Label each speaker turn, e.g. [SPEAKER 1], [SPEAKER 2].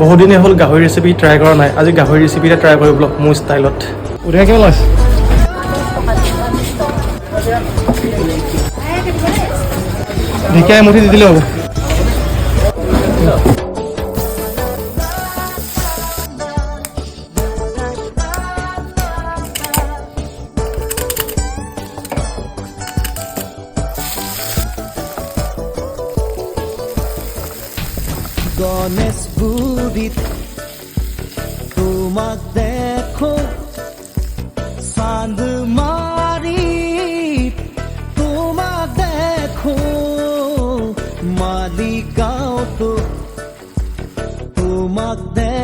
[SPEAKER 1] বহুত দিনে হ'ল গাহৰি ৰেচিপি ট্ৰাই কৰা নাই। আজি গাহৰি ৰেচিপি এটা ট্ৰাই কৰিব মোৰ ষ্টাইলত। উঠা কিমান লৈছে? ঢেকীয়া এমুঠি দি দিলে হ'ব।
[SPEAKER 2] গণেশগুৰিত তোমাক দেখো, চান্দমাৰীত তোমাক দেখো, মালিগাঁৱতো তোমাক দেখো।